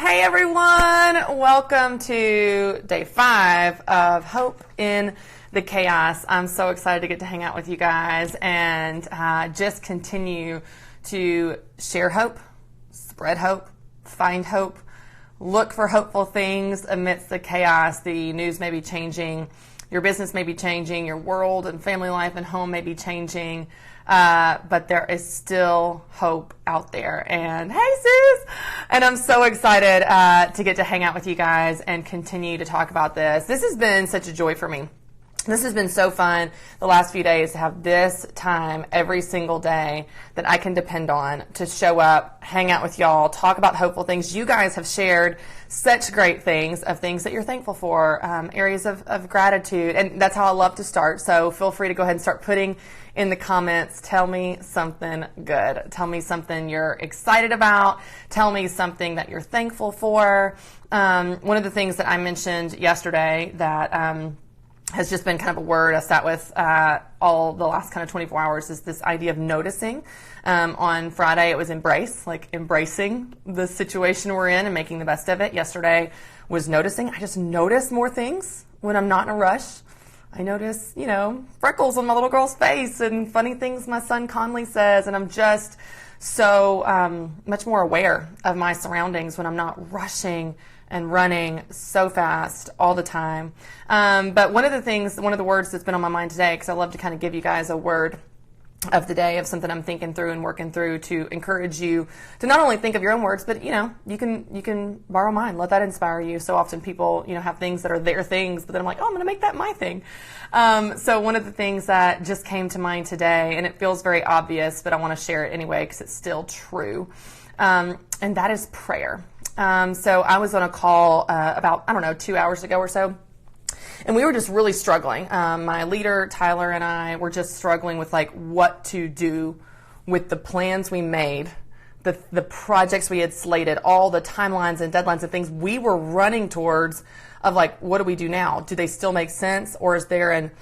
Hey everyone, welcome to day 5 of Hope in the Chaos. I'm so excited to get to hang out with you guys and just continue to share hope, spread hope, find hope, look for hopeful things amidst the chaos. The news may be changing, your business may be changing, your world and family life and home may be changing. But there is still hope out there. And hey, sis! And I'm so excited to get to hang out with you guys and continue to talk about this. This has been such a joy for me. This has been so fun the last few days to have this time every single day that I can depend on to show up, hang out with y'all, talk about hopeful things. You guys have shared such great things of things that you're thankful for, areas of gratitude. And that's how I love to start. So feel free to go ahead and start putting in the comments, tell me something good. Tell me something you're excited about. Tell me something that you're thankful for. One of the things that I mentioned yesterday that has just been kind of a word I sat with all the last kind of 24 hours is this idea of noticing. On Friday, it was embrace, like embracing the situation we're in and making the best of it. Yesterday was noticing. I just notice more things when I'm not in a rush. I notice, freckles on my little girl's face and funny things my son Conley says, and I'm just so much more aware of my surroundings when I'm not rushing and running so fast all the time. But one of the words that's been on my mind today, because I love to kind of give you guys a word of the day of something I'm thinking through and working through to encourage you to not only think of your own words, but you can borrow mine. Let that inspire you. So often people have things that are their things, but then I'm like, oh, I'm going to make that my thing. So one of the things that just came to mind today, and it feels very obvious, but I want to share it anyway because it's still true, and that is prayer. So I was on a call about 2 hours ago or so. And we were just really struggling. My leader, Tyler, and I were just struggling with what to do with the plans we made, the projects we had slated, all the timelines and deadlines and things we were running towards of what do we do now? Do they still make sense? Or is there an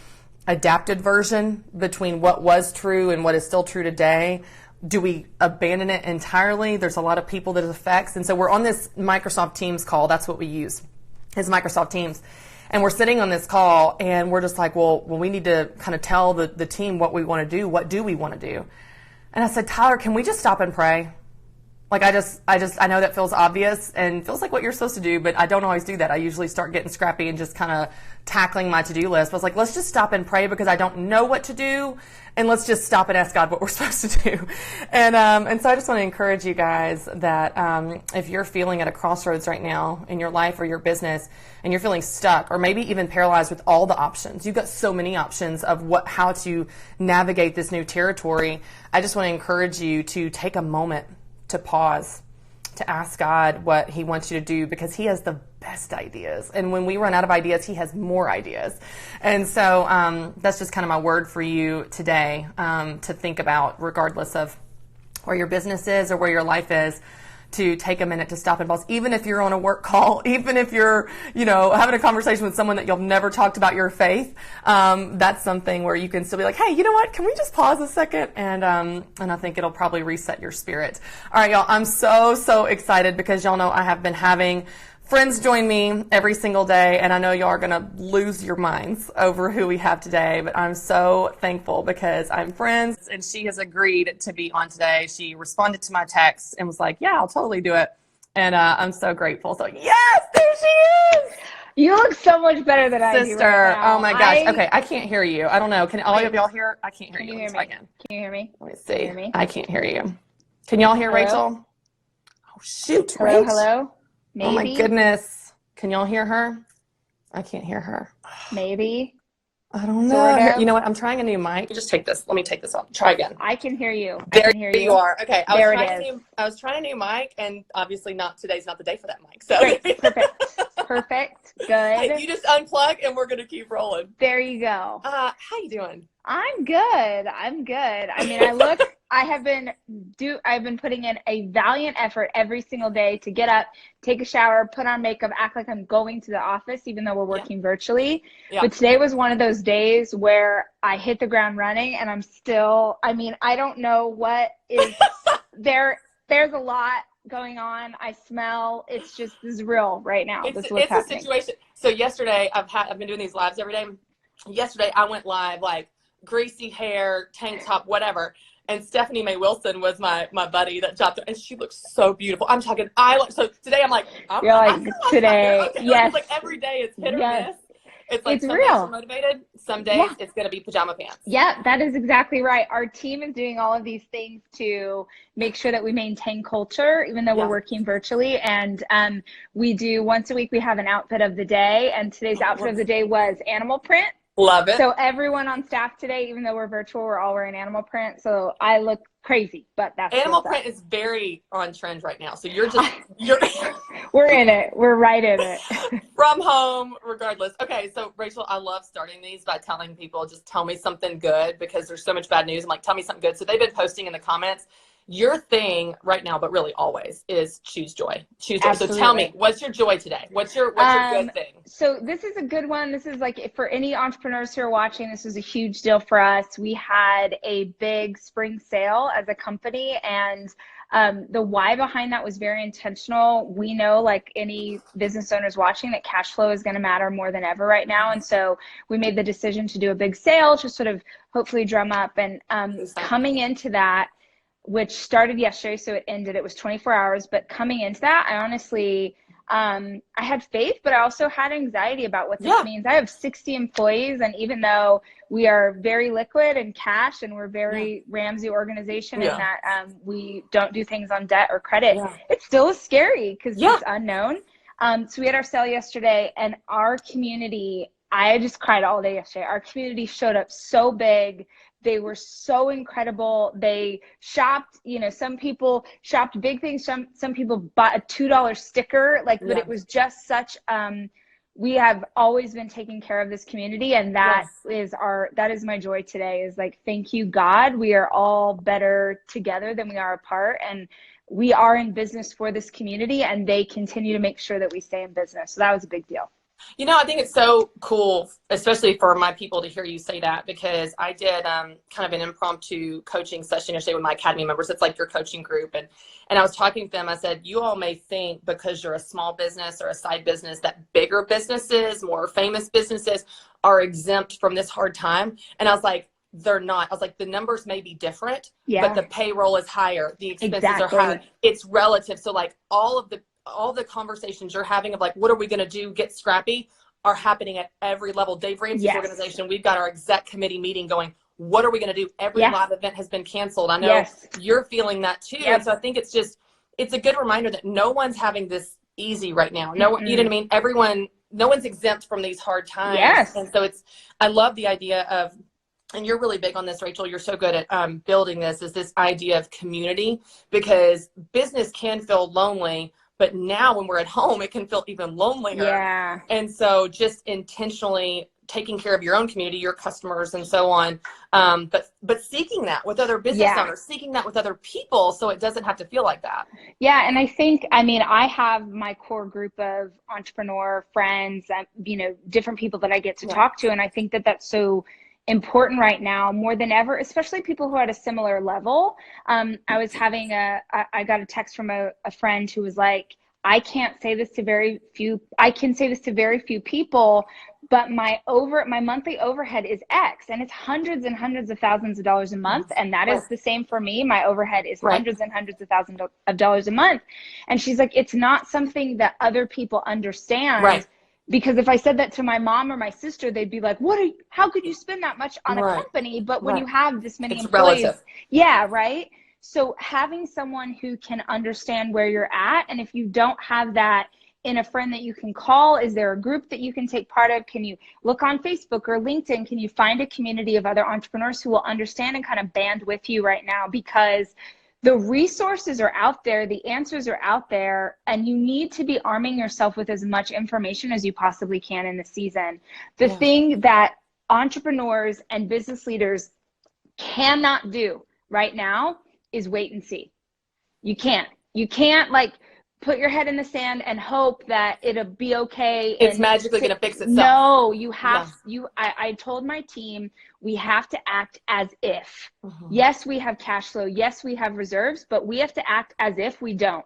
adapted version between what was true and what is still true today? Do we abandon it entirely? There's a lot of people that it affects. And so we're on this Microsoft Teams call. That's what we use, is Microsoft Teams. And we're sitting on this call and we're just well, we need to kind of tell the team what we want to do. What do we want to do? And I said, Tyler, can we just stop and pray? I know that feels obvious and feels like what you're supposed to do, but I don't always do that. I usually start getting scrappy and just kind of tackling my to-do list. But I was let's just stop and pray because I don't know what to do, and let's just stop and ask God what we're supposed to do. And so I just want to encourage you guys that if you're feeling at a crossroads right now in your life or your business, and you're feeling stuck or maybe even paralyzed with all the options, you've got so many options of how to navigate this new territory. I just want to encourage you to take a moment to pause, to ask God what he wants you to do, because he has the best ideas. And when we run out of ideas, he has more ideas. And so that's just kind of my word for you today to think about, regardless of where your business is or where your life is, to take a minute to stop and pause, even if you're on a work call, even if you're, having a conversation with someone that you've never talked about your faith. That's something where you can still be hey, you know what? Can we just pause a second? And I think it'll probably reset your spirit. All right, y'all, I'm so excited because y'all know I have been having friends join me every single day, and I know y'all are going to lose your minds over who we have today, but I'm so thankful because I'm friends, and she has agreed to be on today. She responded to my text and was like, yeah, I'll totally do it, and I'm so grateful. So yes, there she is! You look so much better than I do Sister, right now. Oh my gosh. Okay, I can't hear you. I don't know. Can all of y'all hear? I can't hear you. Can you hear me? Again. Can you hear me? Let me see. Can you hear me? I can't hear you. Can y'all hear Hello? Rachel? Oh, shoot. Hello, Rach. hello? Maybe? Oh my goodness. Can y'all hear her? I can't hear her. Maybe. I don't know. Sort of. You know what? I'm trying a new mic. Just take this. Let me take this off. Try again. I can hear you. There I can hear you. you are. Okay. I was trying a new mic, and obviously today's not the day for that mic. So Great. Perfect. Good. Hey, you just unplug and we're gonna keep rolling. There you go. How you doing? I'm good. I mean, I've been putting in a valiant effort every single day to get up, take a shower, put on makeup, act like I'm going to the office, even though we're working virtually. Yeah. But today was one of those days where I hit the ground running, and I don't know what is there. There's a lot going on. I smell. It's just, this is real right now. This is what's It's happening. a situation. So yesterday, I've been doing these lives every day. Yesterday, I went live, like, greasy hair, tank top, whatever. And Stephanie Mae Wilson was my buddy that dropped it, and she looks so beautiful. I'm talking so today I'm like, You're I like, feel like today, okay. yes. It's like every day it's hit or Yes. miss. It's like It's some days real. you're motivated, some days it's going to be pajama pants. Yeah, that is exactly right. Our team is doing all of these things to make sure that we maintain culture, even though we're working virtually. And we do once a week, we have an outfit of the day. And today's outfit of the day was animal print. Love it. So everyone on staff today, even though we're virtual, we're all wearing animal print. So I look crazy, but that's animal print is very on trend right now. So you're we're in it. We're right in it. From home, regardless. Okay, so Rachel, I love starting these by telling people, just tell me something good, because there's so much bad news. I'm like, tell me something good. So they've been posting in the comments. Your thing right now, but really always, is choose joy. Choose joy. So tell me, what's your joy today? What's your good thing? So this is a good one. This is like, for any entrepreneurs who are watching, this was a huge deal for us. We had a big spring sale as a company, and the why behind that was very intentional. We know, like any business owners watching, that cash flow is going to matter more than ever right now. And so we made the decision to do a big sale to sort of hopefully drum up. And coming into that, which started yesterday, so it was 24 hours. But coming into that, I honestly, I had faith, but I also had anxiety about what this means. I have 60 employees, and even though we are very liquid and cash, and we're very Ramsey organization in that we don't do things on debt or credit, it still is scary because it's unknown. So we had our sale yesterday, and our community, I just cried all day yesterday. Our community showed up so big. They were so incredible. They shopped, some people shopped big things. Some people bought a $2 sticker, but it was just such, we have always been taking care of this community. And that is my joy today, is like, thank you, God. We are all better together than we are apart. And we are in business for this community, and they continue to make sure that we stay in business. So that was a big deal. I think it's so cool, especially for my people, to hear you say that, because I did kind of an impromptu coaching session yesterday with my academy members. It's like your coaching group. And I was talking to them. I said, you all may think because you're a small business or a side business that bigger businesses, more famous businesses, are exempt from this hard time. And I was like, they're not. I was like, the numbers may be different, but the payroll is higher. The expenses are higher. It's relative. So like all the conversations you're having of like, what are we going to do, get scrappy, are happening at every level. Dave Ramsey's organization, we've got our exec committee meeting going, what are we going to do? Every live event has been canceled. I know you're feeling that too. And so I think it's a good reminder that no one's having this easy right now. No one, you know what I mean? No one's exempt from these hard times. And so I love the idea of, and you're really big on this, Rachel, you're so good at building this idea of community, because business can feel lonely. But now when we're at home, it can feel even lonelier. Yeah. And so just intentionally taking care of your own community, your customers, and so on. But seeking that with other business owners, seeking that with other people, so it doesn't have to feel like that. Yeah. And I think, I have my core group of entrepreneur friends, different people that I get to talk to. And I think that that's so important right now, more than ever, especially people who are at a similar level. I got a text from a friend who was like, I can say this to very few people, but my monthly overhead is X, and it's hundreds and hundreds of thousands of dollars a month. And that is the same for me. My overhead is hundreds and hundreds of thousands of dollars a month. And she's like, it's not something that other people understand. Right. Because if I said that to my mom or my sister, they'd be like, how could you spend that much on a company? But when you have this many employees, relative. So having someone who can understand where you're at, and if you don't have that in a friend that you can call, is there a group that you can take part of? Can you look on Facebook or LinkedIn? Can you find a community of other entrepreneurs who will understand and kind of band with you right now? Because the resources are out there, the answers are out there, and you need to be arming yourself with as much information as you possibly can in the season. The thing that entrepreneurs and business leaders cannot do right now is wait and see. You can't like put your head in the sand and hope that it'll be okay. It's magically going to fix itself. No, you have, I told my team, we have to act as if. Yes, we have cash flow. Yes, we have reserves, but we have to act as if we don't.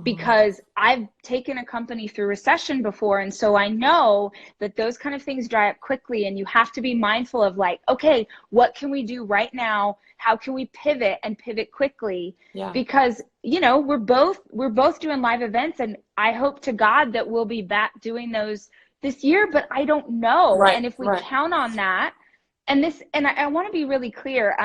because I've taken a company through recession before. And so I know that those kind of things dry up quickly, and you have to be mindful of like, okay, what can we do right now? How can we pivot and pivot quickly? Yeah. Because, you know, we're both doing live events, and I hope to God that we'll be back doing those this year, but I don't know. Right, and if we right. count on that, and I want to be really clear,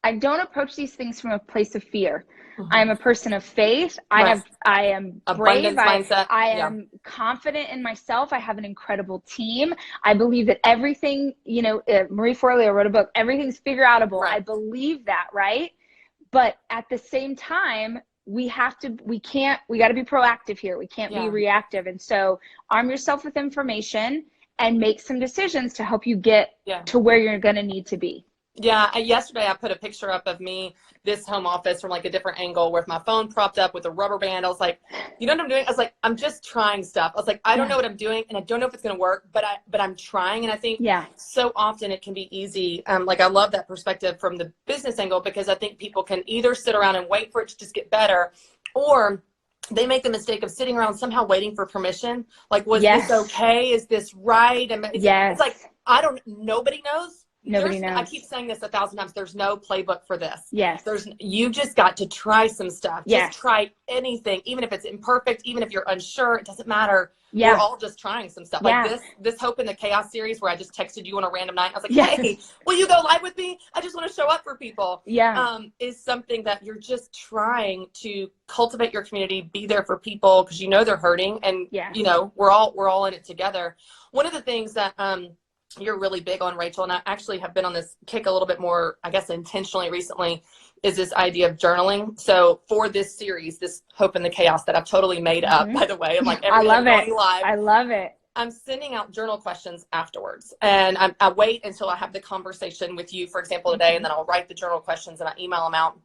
I don't approach these things from a place of fear. I'm a person of faith. Right. I am brave. Abundance mindset. I am confident in myself. I have an incredible team. I believe that everything, you know, Marie Forleo wrote a book, everything's figure outable. Right. I believe that, right? But at the same time, we got to be proactive here. We can't be reactive. And so arm yourself with information and make some decisions to help you get to where you're going to need to be. Yeah, yesterday I put a picture up of me, this home office from like a different angle with my phone propped up with a rubber band. I was like, you know what I'm doing? I was like, I'm just trying stuff. I was like, I don't know what I'm doing, and I don't know if it's going to work, but I'm trying. And I think so often it can be easy. Like I love that perspective from the business angle, because I think people can either sit around and wait for it to just get better, or they make the mistake of sitting around somehow waiting for permission. Like, was this okay? Is this right? And it's like, nobody knows. Nobody knows. I keep saying this 1,000 times. There's no playbook for this. Yes. You just got to try some stuff. Yes. Just try anything, even if it's imperfect, even if you're unsure, it doesn't matter. We're all just trying some stuff. Like this Hope in the Chaos series where I just texted you on a random night. I was like, hey, will you go live with me? I just want to show up for people. Is something that you're just trying to cultivate your community, be there for people because you know they're hurting, and you know, we're all in it together. One of the things that you're really big on, Rachel, and I actually have been on this kick a little bit more, I guess, intentionally recently, is this idea of journaling. So for this series, this Hope in the Chaos that I've totally made up, by the way, I'm like, every day going live. I love it. I'm sending out journal questions afterwards, and I wait until I have the conversation with you, for example, today, and then I'll write the journal questions and I email them out.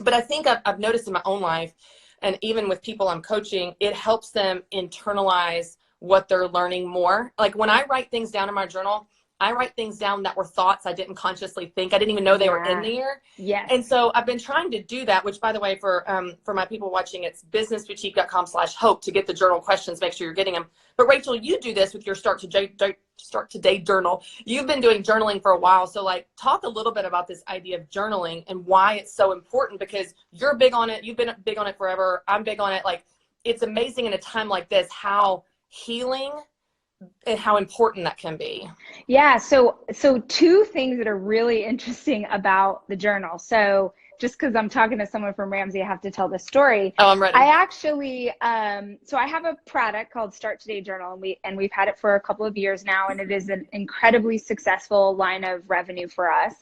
But I think I've noticed in my own life, and even with people I'm coaching, it helps them internalize what they're learning more. Like when I write things down in my journal, I write things down that were thoughts I didn't consciously think. I didn't even know they were in there. And so I've been trying to do that, which, by the way, for my people watching, it's businessboutique.com/hope to get the journal questions. Make sure you're getting them. But Rachel, you do this with your Start Today journal. You've been doing journaling for a while. So like, talk a little bit about this idea of journaling and why it's so important, because you're big on it. You've been big on it forever. I'm big on it. Like, it's amazing in a time like this, how healing and how important that can be. Yeah. So two things that are really interesting about the journal. So just because I'm talking to someone from Ramsey, I have to tell this story. Oh, I'm ready. I actually, so I have a product called Start Today Journal, and we've had it for a couple of years now, and it is an incredibly successful line of revenue for us.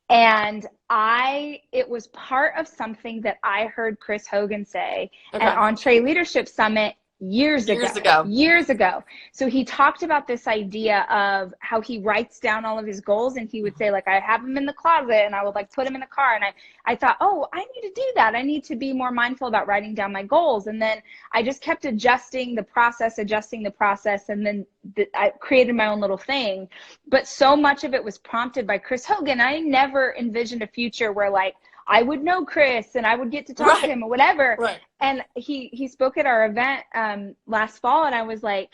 And it was part of something that I heard Chris Hogan say at Entree Leadership Summit years ago. So he talked about this idea of how he writes down all of his goals, and he would say, like, I have them in the closet and I would like put them in the car. And I thought, oh, I need to do that. I need to be more mindful about writing down my goals. And then I just kept adjusting the process. And then I created my own little thing. But so much of it was prompted by Chris Hogan. I never envisioned a future where, like, I would know Chris and I would get to talk to him or whatever. And he spoke at our event last fall, and I was like,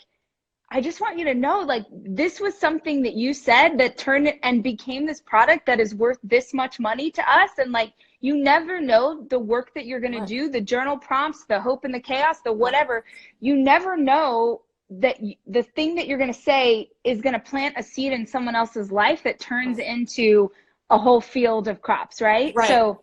I just want you to know, like, this was something that you said that turned it and became this product that is worth this much money to us. And like, you never know the work that you're going to do, the journal prompts, the hope and the chaos, the whatever. You never know that the thing that you're going to say is going to plant a seed in someone else's life that turns into a whole field of crops, right? So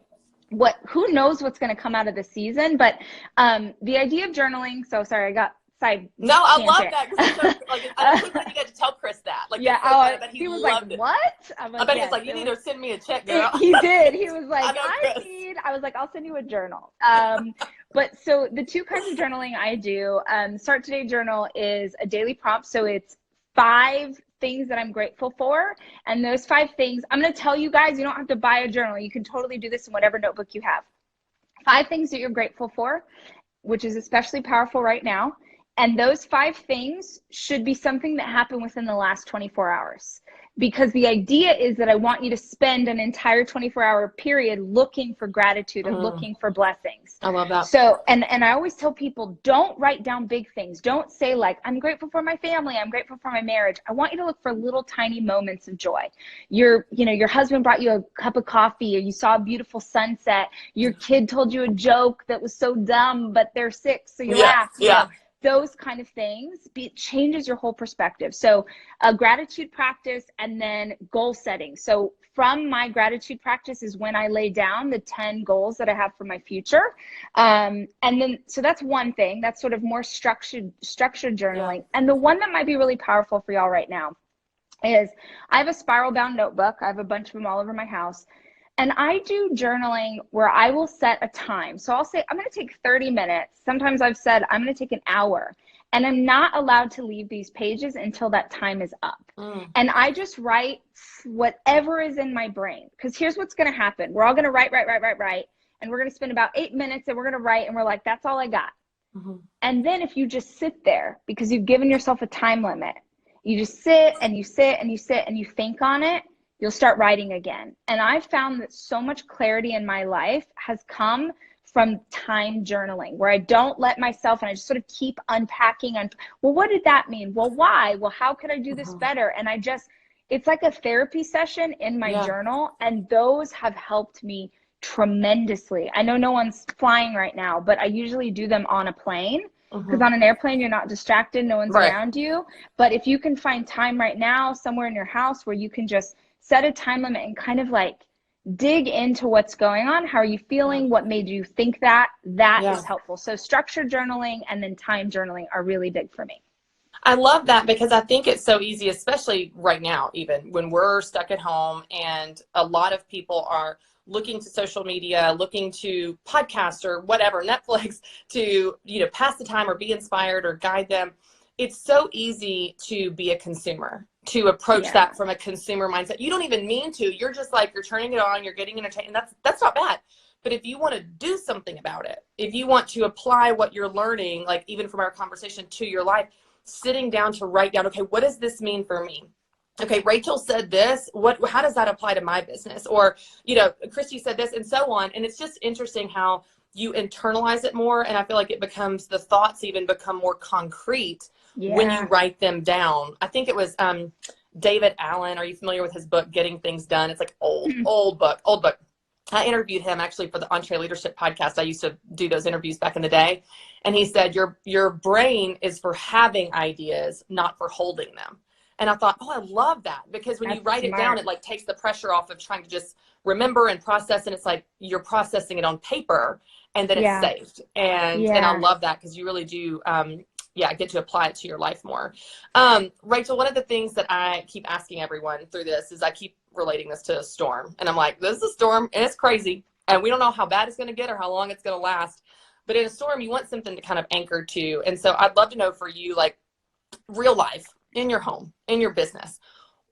who knows what's going to come out of the season, but the idea of journaling, so sorry, I got side No, I tangent. love that. Like, I don't think you got to tell Chris that. Like, but he was like, what? I bet he was like, you need to send me a check, girl. He did. He was like, I was like, I'll send you a journal. But so the two kinds of journaling I do, Start Today Journal is a daily prompt. So it's 5 things that I'm grateful for. And those 5 things, I'm going to tell you guys, you don't have to buy a journal. You can totally do this in whatever notebook you have. 5 things that you're grateful for, which is especially powerful right now. And those 5 things should be something that happened within the last 24 hours. because the idea is that I want you to spend an entire 24-hour period looking for gratitude and looking for blessings. I love that. So, and I always tell people, don't write down big things. Don't say like, I'm grateful for my family, I'm grateful for my marriage. I want you to look for little tiny moments of joy. Your husband brought you a cup of coffee, or you saw a beautiful sunset. Your kid told you a joke that was so dumb, but they're 6, so you laughed. Yeah. Those kind of things, it changes your whole perspective. So a gratitude practice, and then goal setting. So from my gratitude practice is when I lay down the 10 goals that I have for my future. And then, so that's one thing that's sort of more structured journaling. Yeah. And the one that might be really powerful for y'all right now is I have a spiral bound notebook. I have a bunch of them all over my house. And I do journaling where I will set a time. So I'll say, I'm going to take 30 minutes. Sometimes I've said, I'm going to take an hour. And I'm not allowed to leave these pages until that time is up. And I just write whatever is in my brain. Because here's what's going to happen. We're all going to write. And we're going to spend about 8 minutes, and we're going to write. And we're like, that's all I got. And then if you just sit there, because you've given yourself a time limit, you just sit and you sit and you sit and you think on it, you'll start writing again. And I've found that so much clarity in my life has come from time journaling, where I don't let myself, and I just sort of keep unpacking. Well, what did that mean? Well, why? Well, how could I do this better? And it's like a therapy session in my journal. And those have helped me tremendously. I know no one's flying right now, but I usually do them on a plane. Because on an airplane, you're not distracted. No one's around you. But if you can find time right now somewhere in your house where you can just set a time limit and kind of like dig into what's going on. How are you feeling? What made you think that? That is helpful. So structured journaling and then time journaling are really big for me. I love that, because I think it's so easy, especially right now, even when we're stuck at home, and a lot of people are looking to social media, looking to podcasts or whatever, Netflix, to, pass the time or be inspired or guide them. It's so easy to be a consumer, to approach that from a consumer mindset. You don't even mean to. You're just like, you're turning it on, you're getting entertained, and that's not bad. But if you want to do something about it, if you want to apply what you're learning, like even from our conversation, to your life, sitting down to write down, okay, what does this mean for me? Okay, Rachel said this. How does that apply to my business? Or, Christy said this, and so on. And it's just interesting how you internalize it more. And I feel like the thoughts even become more concrete when you write them down. I think it was David Allen. Are you familiar with his book, Getting Things Done? It's like old book. I interviewed him actually for the Entree Leadership podcast. I used to do those interviews back in the day. And he said, your brain is for having ideas, not for holding them. And I thought, oh, I love that, because when you write it down, it like takes the pressure off of trying to just remember and process. And it's like you're processing it on paper, and then it's saved. And I love that, because you really do, get to apply it to your life more. Rachel, one of the things that I keep asking everyone through this is I keep relating this to a storm. And I'm like, this is a storm, and it's crazy. And we don't know how bad it's going to get or how long it's going to last. But in a storm, you want something to kind of anchor to. And so I'd love to know for you, like real life, in your home, in your business,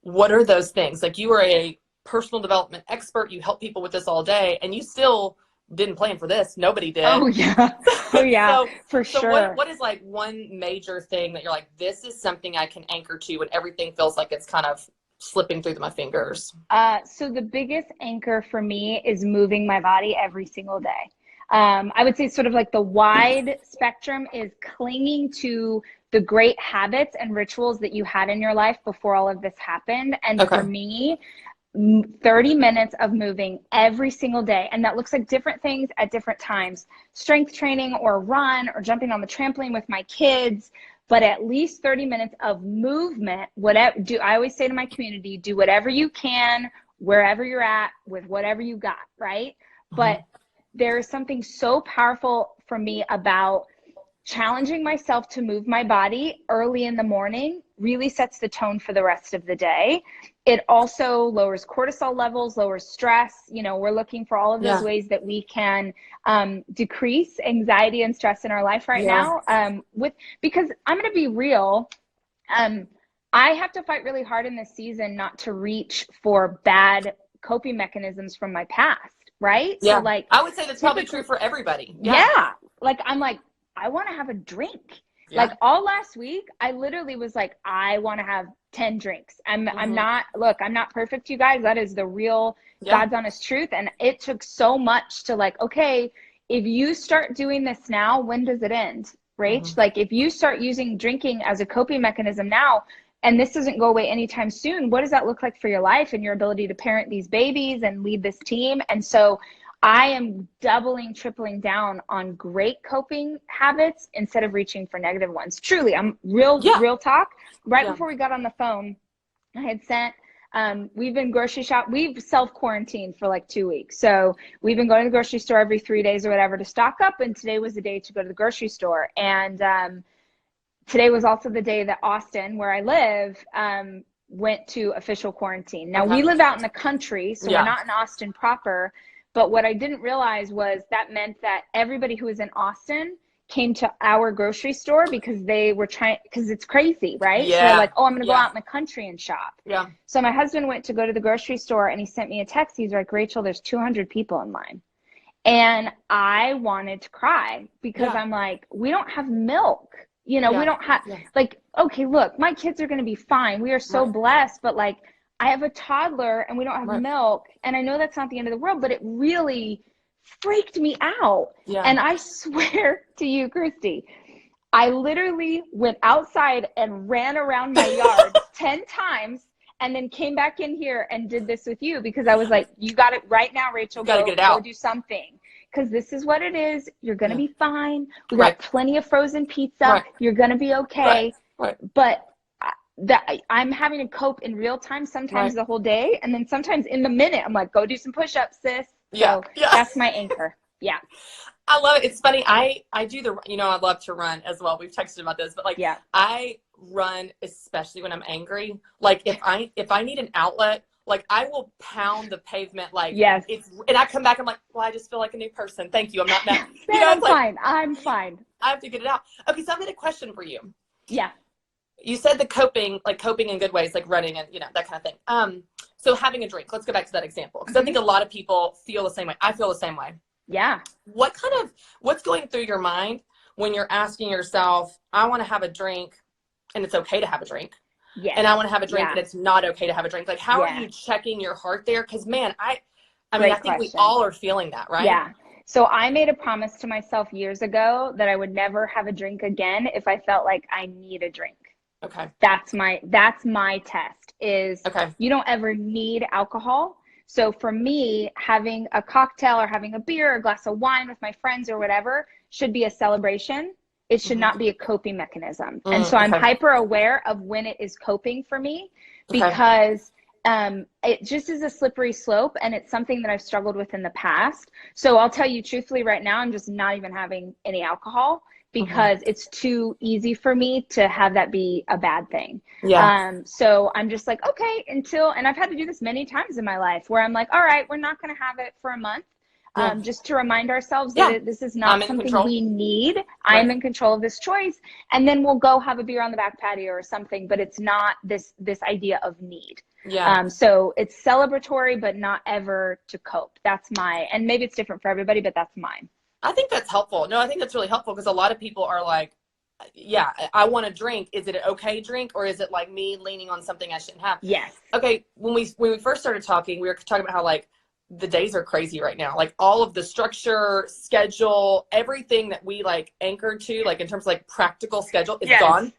what are those things? Like, you are a personal development expert. You help people with this all day, and you still didn't plan for this. Nobody did. Oh yeah. For sure. So what is like one major thing that you're like, this is something I can anchor to when everything feels like it's kind of slipping through my fingers? So the biggest anchor for me is moving my body every single day. I would say sort of like the wide spectrum is clinging to the great habits and rituals that you had in your life before all of this happened. And for me, 30 minutes of moving every single day. And that looks like different things at different times. Strength training, or run, or jumping on the trampoline with my kids. But at least 30 minutes of movement. I always say to my community, do whatever you can, wherever you're at, with whatever you got, right? But there is something so powerful for me about challenging myself to move my body early in the morning. Really sets the tone for the rest of the day. It also lowers cortisol levels, lowers stress. We're looking for all of those ways that we can decrease anxiety and stress in our life right now. Because I'm going to be real, I have to fight really hard in this season not to reach for bad coping mechanisms from my past, right? Yeah. So like, I would say that's probably true for everybody. Yeah. Like, I'm like, I want to have a drink. Like all last week, I literally was like, I want to have 10 drinks. I'm not, look, I'm not perfect, you guys. That is the real God's honest truth. And it took so much to like, okay, if you start doing this now, when does it end? Rach, like if you start using drinking as a coping mechanism now, and this doesn't go away anytime soon, what does that look like for your life and your ability to parent these babies and lead this team? And so I am doubling, tripling down on great coping habits instead of reaching for negative ones. Truly, I'm real talk. Right before we got on the phone, I had sent, we've been grocery shop. We've self-quarantined for like 2 weeks. So we've been going to the grocery store every 3 days or whatever to stock up. And today was the day to go to the grocery store. And today was also the day that Austin, where I live, went to official quarantine. Now we live out in the country, so we're not in Austin proper. But what I didn't realize was that meant that everybody who was in Austin came to our grocery store because they were trying, because it's crazy, right? So they're like, oh, I'm going to go out in the country and shop. Yeah. So my husband went to go to the grocery store and he sent me a text. He's like, Rachel, there's 200 people in line. And I wanted to cry because I'm like, we don't have milk. You know, we don't have, like, okay, look, my kids are going to be fine. We are so blessed, but like, I have a toddler and we don't have milk. And I know that's not the end of the world, but it really freaked me out. Yeah. And I swear to you, Christy, I literally went outside and ran around my yard 10 times and then came back in here and did this with you because I was like, you got it right now, Rachel. Gotta get it out. Go do something. Because this is what it is. You're going to be fine. We got plenty of frozen pizza. You're going to be okay. But I'm having to cope in real time, sometimes the whole day. And then sometimes in the minute, I'm like, go do some push-ups, sis. So that's my anchor. Yeah. I love it. It's funny. I do I love to run as well. We've texted about this, but like, I run, especially when I'm angry. Like if I need an outlet, like I will pound the pavement. Like and I come back, I'm like, well, I just feel like a new person. Thank you. I'm not mad. I'm fine. I'm fine. I have to get it out. Okay. So I've got a question for you. Yeah. You said the coping in good ways, like running and, that kind of thing. So having a drink, let's go back to that example. Because I think a lot of people feel the same way. I feel the same way. Yeah. What's going through your mind when you're asking yourself, I want to have a drink and it's okay to have a drink. Yeah. And I want to have a drink and it's not okay to have a drink. Like, how are you checking your heart there? Because man, I think we all are feeling that, right? Yeah. So I made a promise to myself years ago that I would never have a drink again if I felt like I need a drink. Okay. That's my test is you don't ever need alcohol. So for me, having a cocktail or having a beer or a glass of wine with my friends or whatever should be a celebration. It should not be a coping mechanism. And so I'm hyper aware of when it is coping for me because it just is a slippery slope and it's something that I've struggled with in the past. So I'll tell you truthfully right now, I'm just not even having any alcohol because it's too easy for me to have that be a bad thing. Yeah. So I'm just like, okay, and I've had to do this many times in my life where I'm like, all right, we're not going to have it for a month. Just to remind ourselves that this is not something we need. I'm in control of this choice. And then we'll go have a beer on the back patio or something, but it's not this idea of need. Yeah. So it's celebratory, but not ever to cope. And maybe it's different for everybody, but that's mine. I think that's helpful. No, I think that's really helpful because a lot of people are like, yeah, I want to drink. Is it an okay drink or is it like me leaning on something I shouldn't have? Yes. Okay. When we first started talking, we were talking about how like the days are crazy right now. Like all of the structure, schedule, everything that we like anchored to, like in terms of like practical schedule is gone.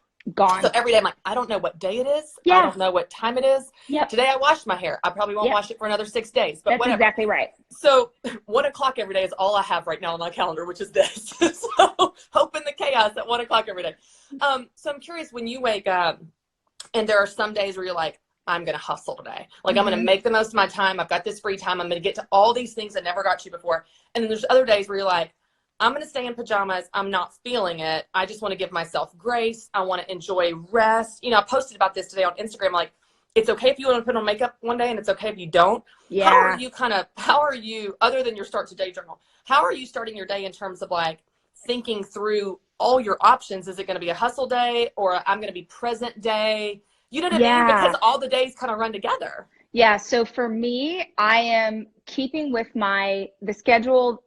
So every day I'm like, I don't know what day it is. I don't know what time it is. Yep. Today I washed my hair. I probably won't wash it for another 6 days, but that's exactly right. So 1 o'clock every day is all I have right now on my calendar, which is this. So hope in the chaos at 1 o'clock every day. So I'm curious when you wake up and there are some days where you're like, I'm going to hustle today. Like I'm going to make the most of my time. I've got this free time. I'm going to get to all these things I never got to before. And then there's other days where you're like, I'm going to stay in pajamas. I'm not feeling it. I just want to give myself grace. I want to enjoy rest. I posted about this today on Instagram. Like, it's okay if you want to put on makeup one day and it's okay if you don't. Yeah. How are you, other than your start to day journal, how are you starting your day in terms of like thinking through all your options? Is it going to be a hustle day or I'm going to be present day? You know what I mean? Because all the days kind of run together. Yeah. So for me, I am keeping with the schedule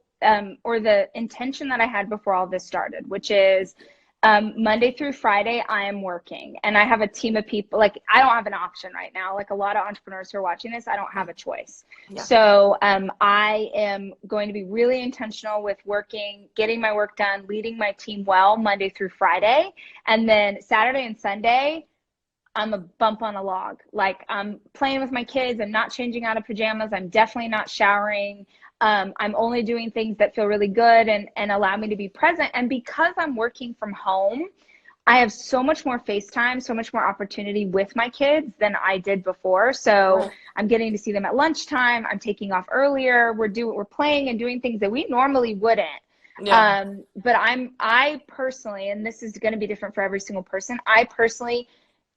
or the intention that I had before all this started, which is Monday through Friday, I am working, and I have a team of people. Like, I don't have an option right now. Like a lot of entrepreneurs who are watching this, I don't have a choice. Yeah. So I am going to be really intentional with working, getting my work done, leading my team well Monday through Friday. And then Saturday and Sunday, I'm a bump on a log. Like, I'm playing with my kids. I'm not changing out of pajamas. I'm definitely not showering. I'm only doing things that feel really good and allow me to be present. And because I'm working from home, I have so much more FaceTime, so much more opportunity with my kids than I did before. So Right. I'm getting to see them at lunchtime. I'm taking off earlier. We're playing and doing things that we normally wouldn't. Yeah. But I personally, and this is going to be different for every single person, I personally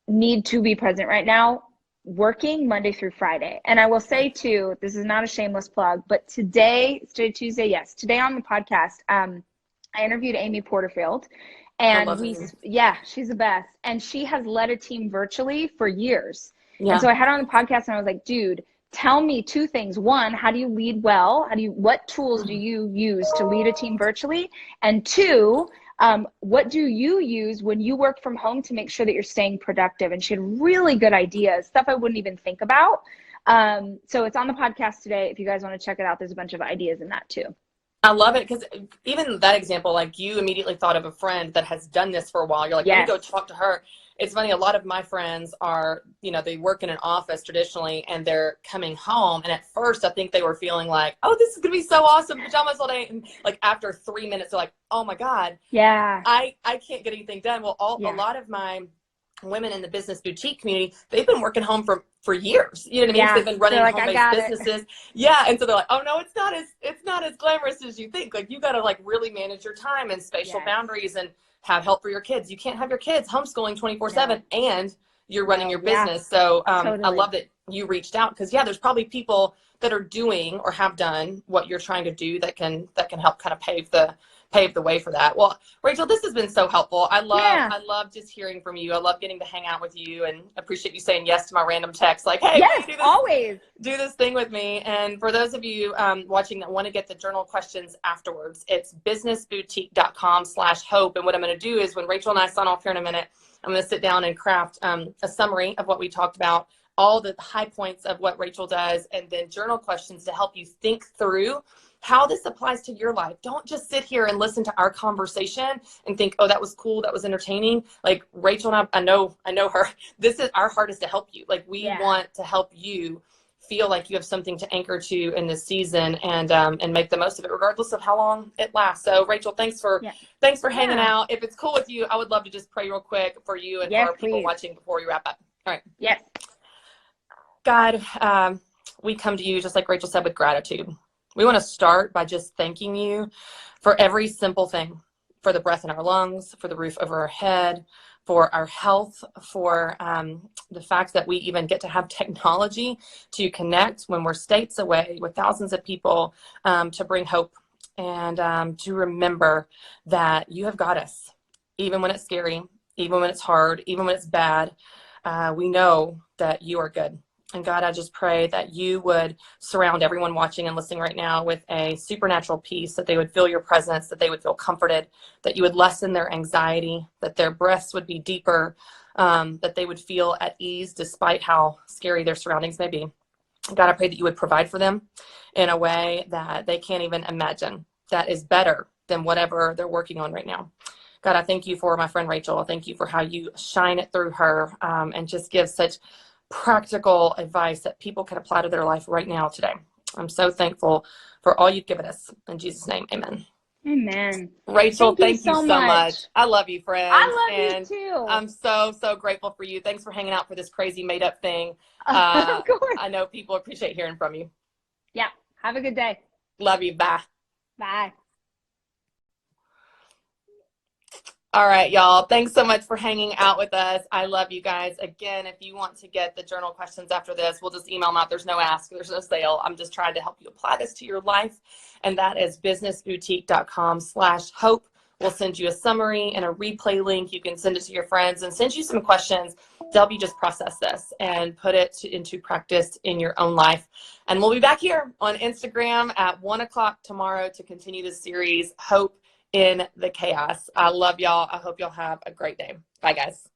need to be present right now, working Monday through Friday. And I will say too, this is not a shameless plug, but today Tuesday, yes, today on the podcast, I interviewed Amy Porterfield, I and love Amy. she's the best. And she has led a team virtually for years. Yeah. And so I had her on the podcast and I was like, dude, tell me two things. One, how do you lead well? What tools do you use to lead a team virtually? And two, what do you use when you work from home to make sure that you're staying productive? And she had really good ideas, stuff I wouldn't even think about. So it's on the podcast today. If you guys want to check it out, there's a bunch of ideas in that too. I love it, because even that example, like, you immediately thought of a friend that has done this for a while. You're like, Yes. let me go talk to her. It's funny, a lot of my friends are, they work in an office traditionally, and they're coming home. And at first, I think they were feeling like, oh, this is going to be so awesome, pajamas all day. And like after 3 minutes, they're like, oh my God, Yeah. I can't get anything done. Well, a lot of my women in the business boutique community, they've been working home for years. You know what I mean? Yeah. They've been running Like, home-based businesses. Yeah. And so they're like, oh no, it's not as glamorous as you think. Like, you got to like really manage your time and spatial boundaries and have help for your kids. You can't have your kids homeschooling 24/7 and you're running your business. So Totally. I love that you reached out, because there's probably people that are doing or have done what you're trying to do that can help kind of pave the way for that. Well, Rachel, this has been so helpful. I love just hearing from you. I love getting to hang out with you, and appreciate you saying yes to my random text. Like, hey, yes, always do this thing with me. And for those of you watching that want to get the journal questions afterwards, it's businessboutique.com/hope. And what I'm going to do is, when Rachel and I sign off here in a minute, I'm going to sit down and craft a summary of what we talked about, all the high points of what Rachel does, and then journal questions to help you think through how this applies to your life. Don't just sit here and listen to our conversation and think, oh, that was cool, that was entertaining. Like, Rachel and I know her. This is, our heart is to help you. Like, we want to help you feel like you have something to anchor to in this season, and make the most of it, regardless of how long it lasts. So, Rachel, thanks for hanging out. If it's cool with you, I would love to just pray real quick for you and for our people watching before we wrap up. All right. Yes. God, we come to you, just like Rachel said, with gratitude. We want to start by just thanking you for every simple thing, for the breath in our lungs, for the roof over our head, for our health, for the fact that we even get to have technology to connect when we're states away with thousands of people, to bring hope, and to remember that you have got us, even when it's scary, even when it's hard, even when it's bad. We know that you are good. And God, I just pray that you would surround everyone watching and listening right now with a supernatural peace, that they would feel your presence, that they would feel comforted, that you would lessen their anxiety, that their breaths would be deeper, that they would feel at ease despite how scary their surroundings may be. God, I pray that you would provide for them in a way that they can't even imagine, that is better than whatever they're working on right now. God, I thank you for my friend Rachel. I thank you for how you shine it through her, and just give such practical advice that people can apply to their life right now today. I'm so thankful for all you've given us. In Jesus' name, amen. Amen. Rachel, thank you so much. I love you, friend. I love you too. I'm so grateful for you. Thanks for hanging out for this crazy made up thing. Of course. I know people appreciate hearing from you. Yeah. Have a good day. Love you. Bye. Bye. All right, y'all. Thanks so much for hanging out with us. I love you guys. Again, if you want to get the journal questions after this, we'll just email them out. There's no ask. There's no sale. I'm just trying to help you apply this to your life. And that is businessboutique.com/hope. We'll send you a summary and a replay link. You can send it to your friends and send you some questions to help you just process this and put it into practice in your own life. And we'll be back here on Instagram at 1 o'clock tomorrow to continue this series, Hope in the chaos. I love y'all. I hope y'all have a great day. Bye, guys.